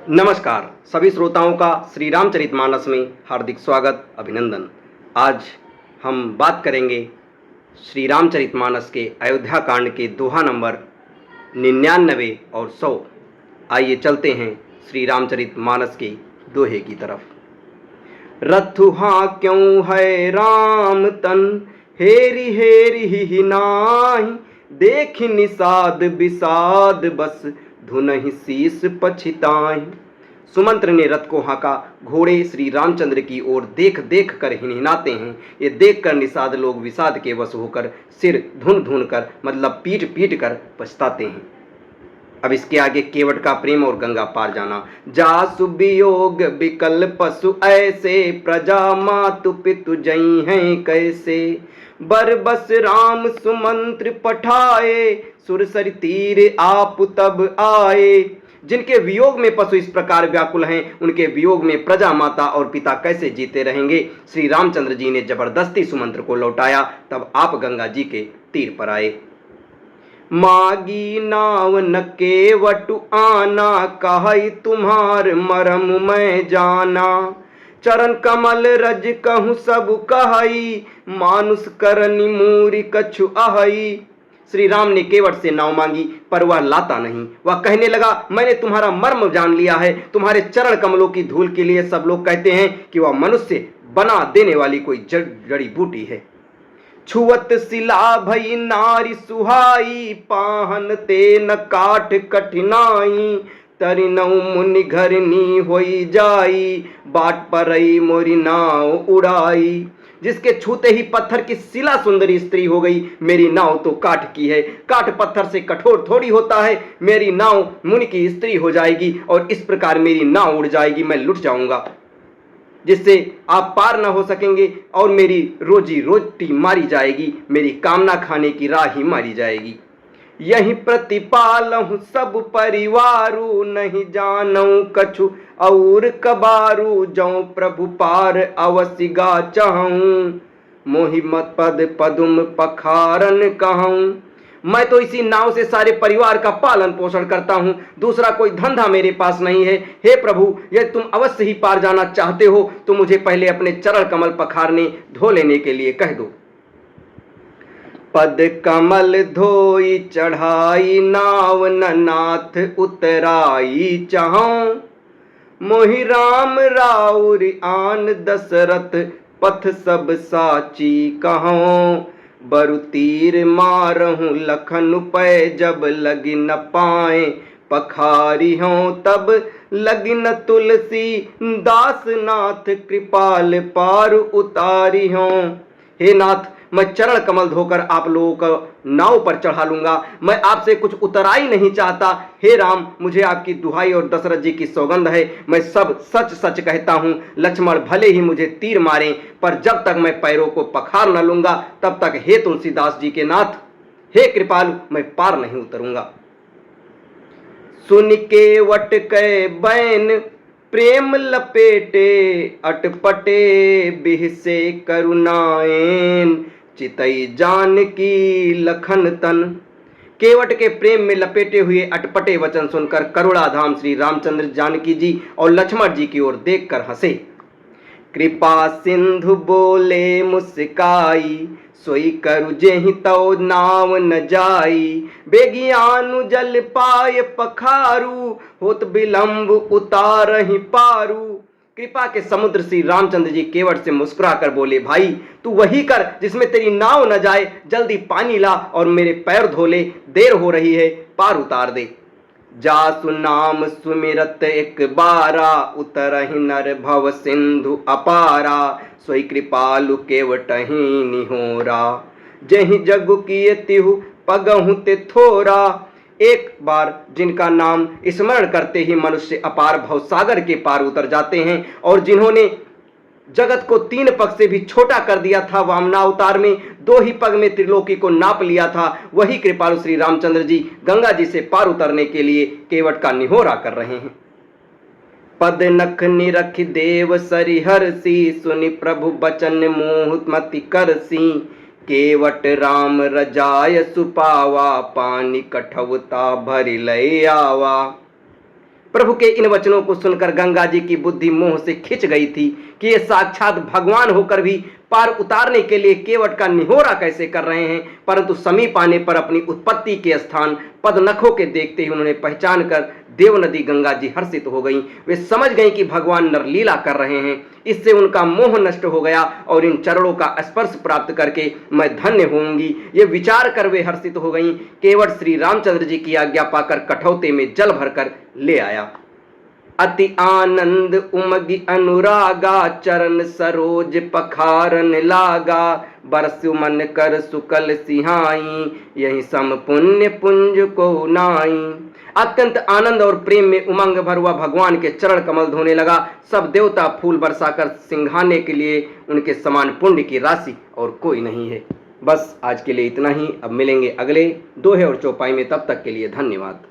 नमस्कार सभी श्रोताओं का श्री रामचरितमानस में हार्दिक स्वागत अभिनंदन। आज हम बात करेंगे श्री रामचरितमानस के अयोध्या कांड के दोहा नंबर 99 और 100। आइए चलते हैं श्री रामचरितमानस के दोहे की तरफ। रथुहा क्यों है राम तन हेरी हेरी ही नाही, देख निषाद विषाद बस धुनहि शीस पछिताई। सुमंत्र ने रथ को हाँका, घोड़े श्री रामचंद्र की ओर देख देख कर हिनहिनाते हैं। ये देख कर निषाद लोग विषाद के वश होकर सिर धुन धुन कर मतलब पीट पीट कर पछताते हैं। अब इसके आगे केवट का प्रेम और गंगा पार जाना। जासु वियोग विकल पशु ऐसे, प्रजा मातु पितु जई हैं कैसे। बरबस राम सुमंत्र पठाए, सुरसर तीर आप तब आए। जिनके वियोग में पशु इस प्रकार व्याकुल हैं, उनके वियोग में प्रजा माता और पिता कैसे जीते रहेंगे। श्री रामचंद्र जी ने जबरदस्ती सुमंत्र को लौटाया, तब आप गंगा जी के तीर पर आए। मागी नाव न केवटु आना, कहई तुम्हार मरम मैं जाना। चरण कमल रज कहूँ सब कहई, मानुष करनी मूरी कछु अहई। श्री राम ने केवट से नाव मांगी, पर वह लाता नहीं। वह कहने लगा, मैंने तुम्हारा मर्म जान लिया है। तुम्हारे चरण कमलों की धूल के लिए सब लोग कहते हैं कि वह मनुष्य बना देने वाली कोई जड़ी बूटी है। छुअत सिला भई नारी सुहाई, पाहन ते न काठ कठिनाई। तरिनऊ मुनि घरनी होई जाई, बाट परई मोरी नाव उड़ाई। जिसके छूते ही पत्थर की सिला सुंदरी स्त्री हो गई। मेरी नाव तो काठ की है, काठ पत्थर से कठोर थोड़ी होता है। मेरी नाव मुनि की स्त्री हो जाएगी और इस प्रकार मेरी नाव उड़ जाएगी, मैं लुट जाऊंगा, जिससे आप पार न हो सकेंगे और मेरी रोजी रोटी मारी जाएगी, मेरी कामना खाने की राह ही मारी जाएगी। यही प्रतिपालहु सब परिवारू, नहीं जानऊ कछु और कबारू। जौ प्रभु पार अवसि गा चाहूं, मोहि मत पद पदुम पखारन कहूं। मैं तो इसी नाव से सारे परिवार का पालन पोषण करता हूँ, दूसरा कोई धंधा मेरे पास नहीं है। हे प्रभु, यदि तुम अवश्य ही पार जाना चाहते हो तो मुझे पहले अपने चरण कमल पखारने धो लेने के लिए कह दो। पद कमल धोई चढ़ाई, नाव न नाथ उतराई चाहूं। मोहि राम राउर आन दशरथ, पथ सब साची कहूं। बरु तीर मारहूं लखन पै, जब लगी न पाए पखारी हों। तब लगी न तुलसी दास नाथ, कृपाल पार उतारी हों। हे नाथ, मैं चरण कमल धोकर आप लोगों को नाव पर चढ़ा लूंगा, मैं आपसे कुछ उतराई नहीं चाहता। हे राम, मुझे आपकी दुहाई और दशरथ जी की सौगंध है, मैं सब सच सच कहता हूँ। लक्ष्मण भले ही मुझे तीर मारें, पर जब तक मैं पैरों को पखार न लूंगा तब तक हे तुलसीदास जी के नाथ, हे कृपालु, मैं पार नहीं उतरूंगा। सुन के वट कै बैन प्रेम लपेटे, अटपटे बिहसे करुणाएन। चितई जानकी लखन तन। केवट के प्रेम में लपेटे हुए अटपटे वचन सुनकर करुणाधाम श्री रामचंद्र जानकी जी और लक्ष्मण जी की ओर देखकर हंसे। कृपा सिंधु बोले मुस्काई, सोई करु जेहि तौ नाव न जाई। बेगियानु जल पाए पखारू, होत विलंब उतारहि पारू। कृपा के समुद्र श्री रामचंद्र जी केवट से मुस्कुराकर बोले, भाई तू वही कर जिसमें तेरी नाव न जाए, जल्दी पानी ला और मेरे पैर धो ले, देर हो रही है, पार उतार दे। जासु नाम सुमिरत एक बारा, उतरहि नर भव सिंधु अपारा। सोई कृपालु केवटहि निहोरा, जहि जगु किए तिहु पगहु ते थोरा। एक बार जिनका नाम स्मरण करते ही मनुष्य अपार भवसागर के पार उतर जाते हैं, और जिन्होंने जगत को 3 पग से भी छोटा कर दिया था, वामनावतार में 2 ही पग में त्रिलोकी को नाप लिया था, वही कृपालु श्री रामचंद्र जी गंगा जी से पार उतरने के लिए केवट का निहोरा कर रहे हैं। पद नख निरख देव सरिहर सी, सुनि प्रभु बचन मोह मति करसी। केवट राम रजाय सुपावा, पानी कठवता भरि लय आवा। प्रभु के इन वचनों को सुनकर गंगा जी की बुद्धि मोह से खिंच गई थी कि ये साक्षात भगवान होकर भी पार उतारने के लिए केवट का निहोरा कैसे कर रहे हैं। परंतु समीप आने पर अपनी उत्पत्ति के स्थान पदनखों के देखते ही उन्होंने पहचान कर देव नदी गंगा जी हर्षित हो गई। वे समझ गई कि भगवान नरलीला कर रहे हैं। इससे उनका मोह नष्ट हो गया और इन चरणों का स्पर्श प्राप्त करके मैं धन्य होंगी, ये विचार कर वे हर्षित हो गईं। केवट श्री रामचंद्र जी की आज्ञा पाकर कठौते में जल भरकर ले आया। अति आनंद उमगी अनुरागा, चरण सरोज पखारन लागा। बरसु मन कर सुकल सिहाई, यही सम पुण्य पुंज को नाई। अत्यंत आनंद और प्रेम में उमंग भर हुआ भगवान के चरण कमल धोने लगा। सब देवता फूल बरसाकर सिंघाने के लिए उनके समान पुण्य की राशि और कोई नहीं है। बस आज के लिए इतना ही। अब मिलेंगे अगले दोहे और चौपाई में, तब तक के लिए धन्यवाद।